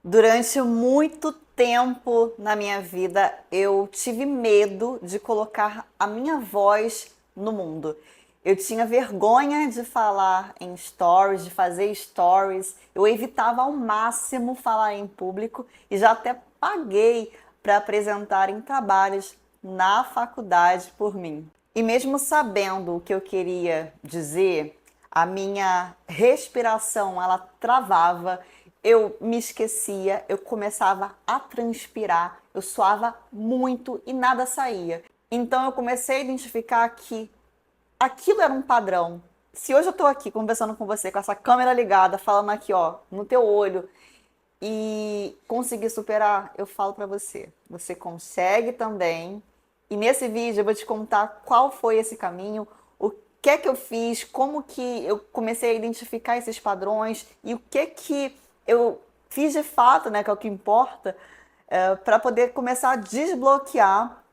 Durante muito tempo na minha vida, eu tive medo de colocar a minha voz no mundo. Eu tinha vergonha de falar em stories, de fazer stories. Eu evitava ao máximo falar em público e já até paguei para apresentar em trabalhos na faculdade por mim. E mesmo sabendo o que eu queria dizer, a minha respiração ela travava, eu me esquecia, eu começava a transpirar, eu suava muito e nada saía. Então eu comecei a identificar que aquilo era um padrão. Se hoje eu tô aqui conversando com você com essa câmera ligada, falando aqui, ó, no teu olho, e conseguir superar, eu falo pra você, você consegue também. E nesse vídeo eu vou te contar qual foi esse caminho, o que é que eu fiz, como que eu comecei a identificar esses padrões e o que é que eu fiz de fato, né, que é o que importa, para poder começar a desbloquear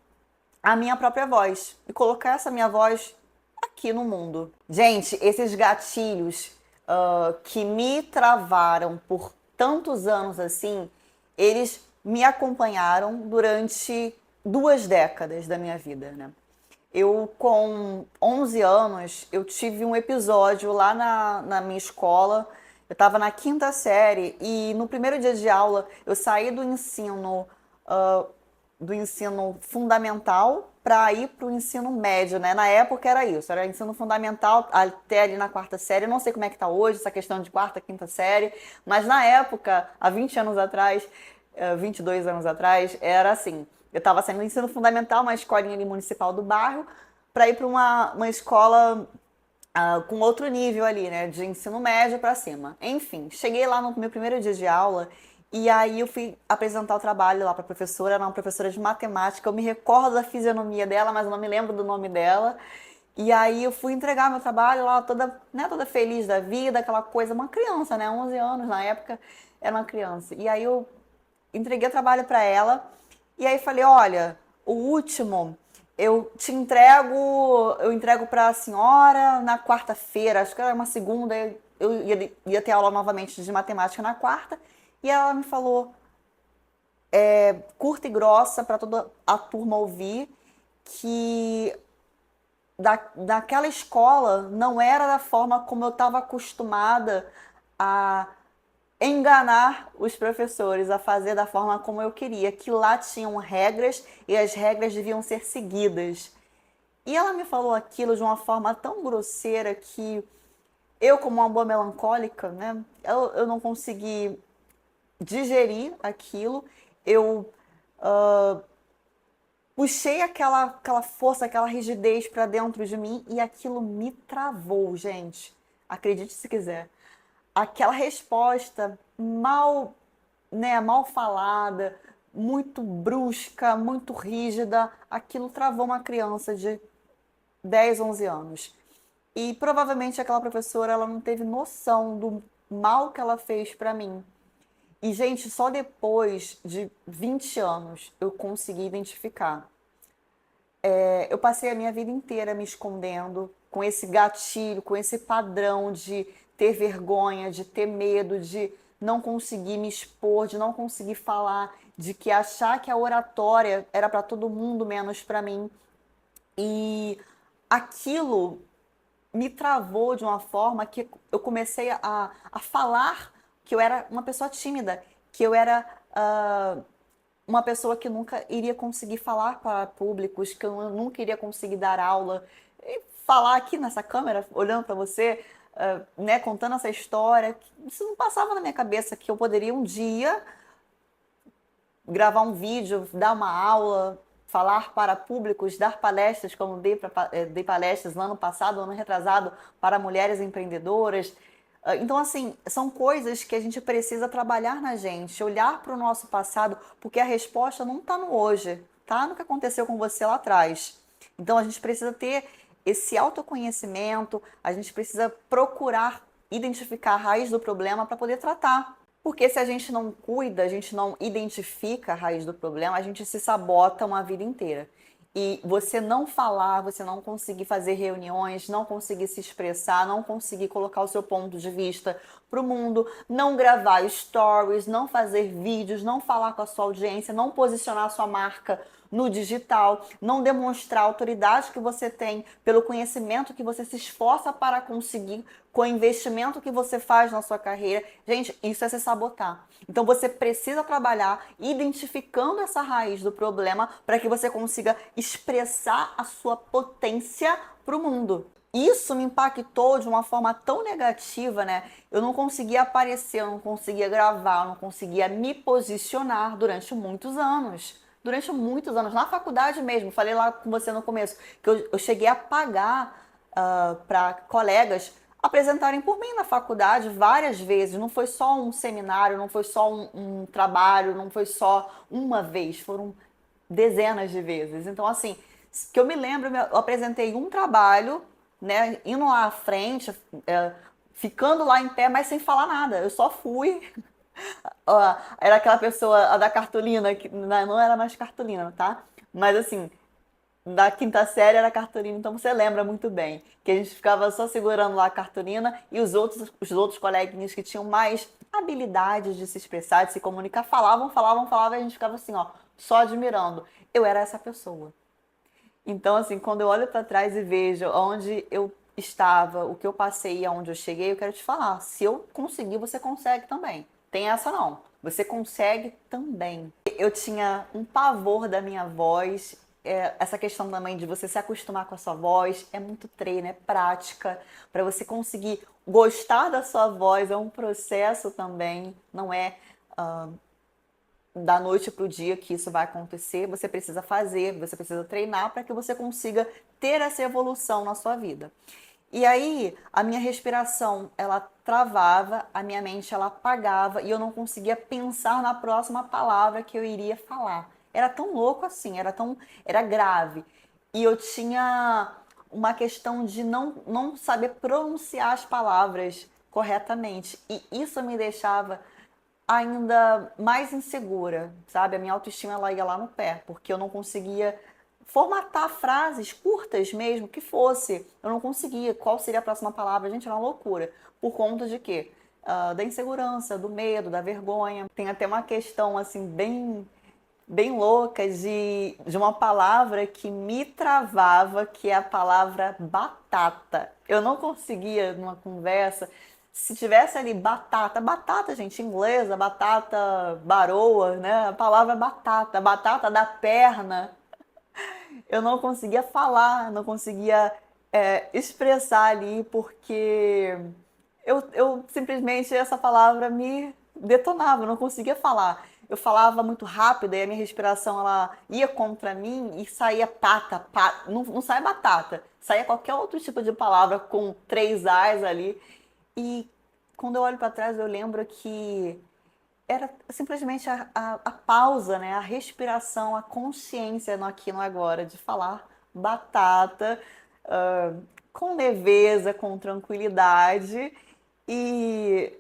a minha própria voz e colocar essa minha voz aqui no mundo. Gente, esses gatilhos que me travaram por tantos anos assim, eles me acompanharam durante 2 décadas da minha vida, né? Eu, com 11 anos, eu tive um episódio lá na minha escola. Eu estava na quinta série e no primeiro dia de aula eu saí ah, do ensino fundamental para ir para o ensino médio, né? Na época era isso, era ensino fundamental até ali na quarta série. Eu não sei como é que está hoje essa questão de quarta, quinta série, mas na época, há 20 anos atrás, 22 anos atrás, era assim. Eu estava saindo do ensino fundamental, uma escolinha ali municipal do bairro, para ir para uma escola com outro nível ali, né, de ensino médio para cima. Enfim, cheguei lá no meu primeiro dia de aula e aí eu fui apresentar o trabalho lá para a professora, era uma professora de matemática. Eu me recordo da fisionomia dela, mas eu não me lembro do nome dela. E aí eu fui entregar meu trabalho lá toda, né, toda feliz da vida, aquela coisa, uma criança, né, 11 anos na época, era uma criança. E aí eu entreguei o trabalho para ela e aí falei, olha, o último eu entrego para a senhora na quarta-feira, acho que era uma segunda, eu ia ter aula novamente de matemática na quarta, e ela me falou, curta e grossa para toda a turma ouvir, que daquela escola não era da forma como eu estava acostumada a enganar os professores, a fazer da forma como eu queria, que lá tinham regras e as regras deviam ser seguidas. E ela me falou aquilo de uma forma tão grosseira que eu, como uma boa melancólica, né, eu não consegui digerir aquilo. Eu puxei aquela força, aquela rigidez para dentro de mim e aquilo me travou, gente. Acredite se quiser. Aquela resposta mal, né, mal falada, muito brusca, muito rígida, aquilo travou uma criança de 10, 11 anos. E provavelmente aquela professora ela não teve noção do mal que ela fez para mim. E, gente, só depois de 20 anos eu consegui identificar. Eu passei a minha vida inteira me escondendo com esse gatilho, com esse padrão de ter vergonha, de ter medo, de não conseguir me expor, de não conseguir falar, de que achar que a oratória era para todo mundo menos para mim. E aquilo me travou de uma forma que eu comecei a falar que eu era uma pessoa tímida, que eu era uma pessoa que nunca iria conseguir falar para públicos, que eu nunca iria conseguir dar aula. E falar aqui nessa câmera, olhando para você, né, contando essa história, isso não passava na minha cabeça que eu poderia um dia gravar um vídeo, dar uma aula, falar para públicos, dar palestras, como dei palestras no ano passado, ano retrasado, para mulheres empreendedoras. Então, assim, são coisas que a gente precisa trabalhar na gente, olhar para o nosso passado, porque a resposta não está no hoje, tá no que aconteceu com você lá atrás. Então, a gente precisa ter esse autoconhecimento, a gente precisa procurar identificar a raiz do problema para poder tratar. Porque se a gente não cuida, a gente não identifica a raiz do problema, a gente se sabota uma vida inteira. e você não falar, você não conseguir fazer reuniões, não conseguir se expressar, não conseguir colocar o seu ponto de vista para o mundo, não gravar stories, não fazer vídeos, não falar com a sua audiência, não posicionar a sua marca no digital, não demonstrar a autoridade que você tem pelo conhecimento que você se esforça para conseguir, com o investimento que você faz na sua carreira. Gente, isso é se sabotar. Então você precisa trabalhar identificando essa raiz do problema para que você consiga expressar a sua potência para o mundo. Isso me impactou de uma forma tão negativa, né? Eu não conseguia aparecer, eu não conseguia gravar, eu não conseguia me posicionar durante muitos anos. Durante muitos anos, na faculdade mesmo, falei lá com você no começo, que eu cheguei a pagar para colegas apresentarem por mim na faculdade várias vezes. Não foi só um seminário, não foi só um trabalho, não foi só uma vez, foram dezenas de vezes. Então, assim, que eu me lembro, eu apresentei um trabalho, né, indo lá à frente, ficando lá em pé, mas sem falar nada. Eu só fui. Era aquela pessoa, a da cartolina, que não era mais cartolina, tá? Mas assim, da quinta série era cartolina, então você lembra muito bem. Que a gente ficava só segurando lá a cartolina e os outros coleguinhas que tinham mais habilidade de se expressar, de se comunicar, falavam, e a gente ficava assim, ó, só admirando. Eu era essa pessoa. Então, assim, quando eu olho para trás e vejo onde eu estava, o que eu passei e aonde eu cheguei, eu quero te falar, se eu conseguir, você consegue também. Tem essa não. Você consegue também. Eu tinha um pavor da minha voz. Essa questão também de você se acostumar com a sua voz é muito treino, é prática. Para você conseguir gostar da sua voz é um processo também, não é da noite para o dia que isso vai acontecer. Você precisa fazer, você precisa treinar para que você consiga ter essa evolução na sua vida. E aí, a minha respiração, ela travava, a minha mente, ela apagava e eu não conseguia pensar na próxima palavra que eu iria falar. Era tão louco assim, era grave. E eu tinha uma questão de não saber pronunciar as palavras corretamente. E isso me deixava ainda mais insegura, sabe? A minha autoestima ela ia lá no pé, porque eu não conseguia formatar frases curtas mesmo, que fosse. Eu não conseguia. Qual seria a próxima palavra? Gente, era uma loucura. Por conta de quê? Da insegurança, do medo, da vergonha. Tem até uma questão, assim, bem louca de uma palavra que me travava, que é a palavra batata. Eu não conseguia, numa conversa, se tivesse ali batata, gente, inglesa, batata baroa, né? A palavra batata da perna. Eu não conseguia falar, não conseguia expressar ali, porque eu simplesmente essa palavra me detonava, eu não conseguia falar. Eu falava muito rápido e a minha respiração ela ia contra mim e saía não saia batata, saía qualquer outro tipo de palavra com três A's ali. E quando eu olho para trás eu lembro que era simplesmente a pausa, né? A respiração, a consciência no aqui e no agora, de falar batata com leveza, com tranquilidade e,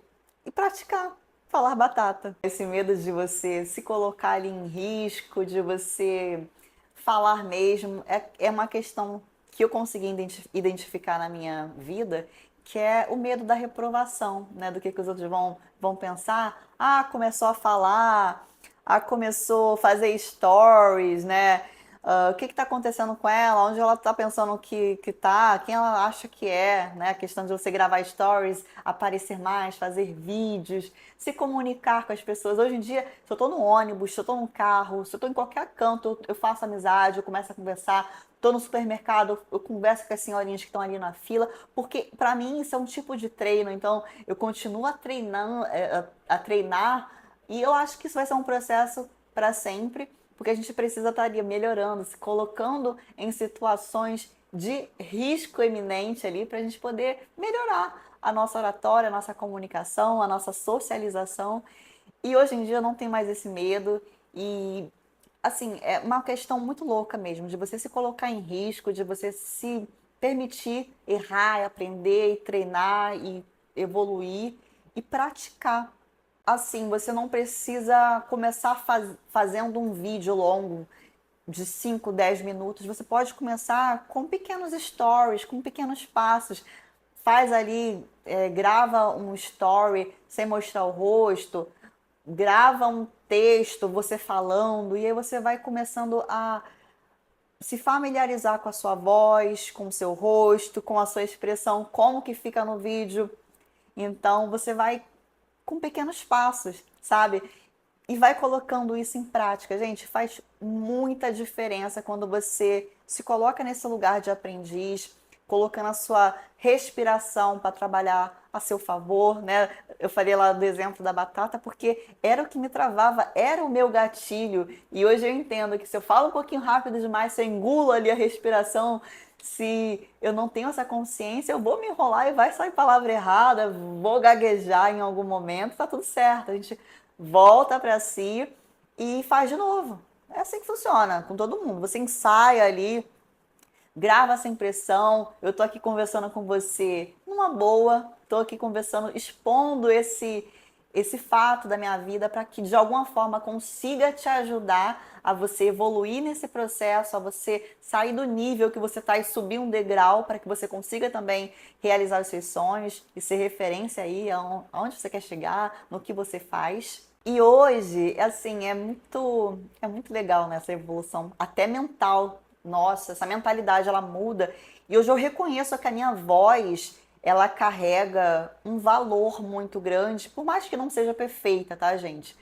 e praticar falar batata. Esse medo de você se colocar ali em risco, de você falar mesmo, é uma questão que eu consegui identificar na minha vida, que é o medo da reprovação, né? Do que os outros vão pensar. Ah, começou a falar, começou a fazer stories, né? O que está acontecendo com ela? Onde ela está pensando que tá? Quem ela acha que é? Né? A questão de você gravar stories, aparecer mais, fazer vídeos, se comunicar com as pessoas. Hoje em dia, se eu estou no ônibus, se eu estou no carro, se eu estou em qualquer canto, eu faço amizade, eu começo a conversar. Estou no supermercado, eu converso com as senhorinhas que estão ali na fila, porque para mim isso é um tipo de treino. Então, eu continuo a treinar e eu acho que isso vai ser um processo para sempre, porque a gente precisa estar ali melhorando, se colocando em situações de risco eminente ali para a gente poder melhorar a nossa oratória, a nossa comunicação, a nossa socialização. E hoje em dia eu não tenho mais esse medo e assim, é uma questão muito louca mesmo, de você se colocar em risco, de você se permitir errar, aprender e treinar e evoluir e praticar. Assim, você não precisa começar fazendo um vídeo longo. de 5, 10 minutos, você pode começar com pequenos stories, com pequenos passos. Faz ali, grava um story sem mostrar o rosto, grava um texto, você falando, e aí você vai começando a se familiarizar com a sua voz, com o seu rosto, com a sua expressão, como que fica no vídeo. Então você vai com pequenos passos, sabe? E vai colocando isso em prática. Gente, faz muita diferença quando você se coloca nesse lugar de aprendiz, colocando a sua respiração para trabalhar a seu favor, né? Eu falei lá do exemplo da batata porque era o que me travava, era o meu gatilho. E hoje eu entendo que se eu falo um pouquinho rápido demais, se eu engulo ali a respiração, se eu não tenho essa consciência, eu vou me enrolar e vai sair palavra errada, vou gaguejar em algum momento, tá tudo certo. A gente volta para si e faz de novo. É assim que funciona com todo mundo. Você ensaia ali, grava essa impressão. Eu tô aqui conversando com você numa boa, tô aqui conversando, expondo esse fato da minha vida para que de alguma forma consiga te ajudar a você evoluir nesse processo, a você sair do nível que você está e subir um degrau para que você consiga também realizar os seus sonhos e ser referência aí aonde você quer chegar, no que você faz. E hoje, assim, é muito legal nessa evolução, até mental. Nossa, essa mentalidade ela muda. E hoje eu reconheço que a minha voz, ela carrega um valor muito grande, por mais que não seja perfeita, tá, gente?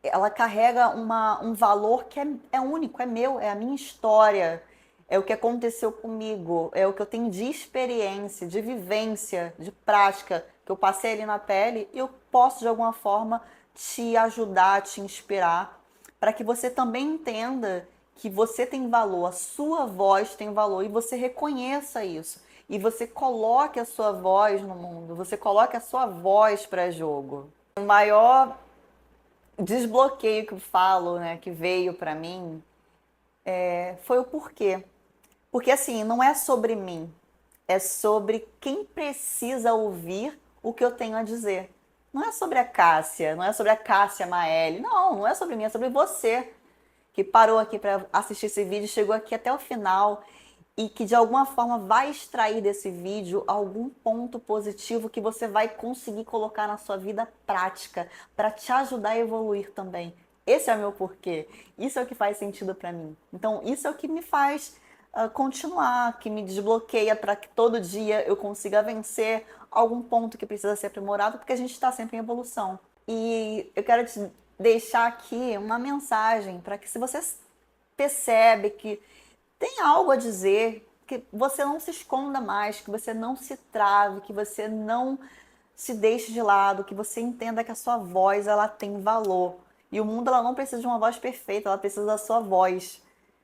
Ela carrega um valor que é único, é meu, é a minha história, é o que aconteceu comigo, é o que eu tenho de experiência, de vivência, de prática, que eu passei ali na pele e eu posso de alguma forma te ajudar, te inspirar, para que você também entenda que você tem valor, a sua voz tem valor e você reconheça isso. E você coloque a sua voz no mundo, você coloque a sua voz para jogo. O maior desbloqueio que eu falo, né, que veio para mim, foi o porquê. Porque assim, não é sobre mim, é sobre quem precisa ouvir o que eu tenho a dizer. Não é sobre a Cássia, não é sobre a Cássia Maeli, não é sobre mim, é sobre você que parou aqui para assistir esse vídeo, chegou aqui até o final e que de alguma forma vai extrair desse vídeo algum ponto positivo que você vai conseguir colocar na sua vida prática para te ajudar a evoluir também. Esse é o meu porquê. Isso é o que faz sentido para mim. Então, isso é o que me faz continuar, que me desbloqueia para que todo dia eu consiga vencer algum ponto que precisa ser aprimorado, porque a gente está sempre em evolução. E eu quero te deixar aqui uma mensagem para que se você percebe que tem algo a dizer, que você não se esconda mais, que você não se trave, que você não se deixe de lado, que você entenda que a sua voz ela tem valor. E o mundo ela não precisa de uma voz perfeita, ela precisa da sua voz,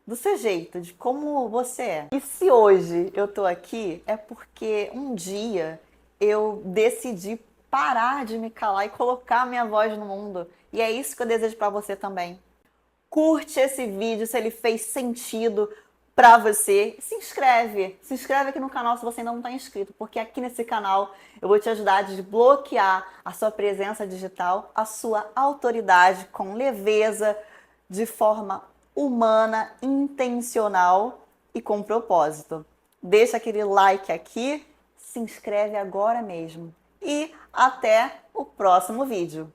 do seu jeito, de como você é. E se hoje eu tô aqui é porque um dia eu decidi parar de me calar e colocar a minha voz no mundo. E é isso que eu desejo para você também. Curte esse vídeo se ele fez sentido para você. Se inscreve aqui no canal se você ainda não está inscrito, porque aqui nesse canal eu vou te ajudar a desbloquear a sua presença digital, a sua autoridade com leveza, de forma humana, intencional e com propósito. Deixa aquele like aqui, se inscreve agora mesmo. E até o próximo vídeo.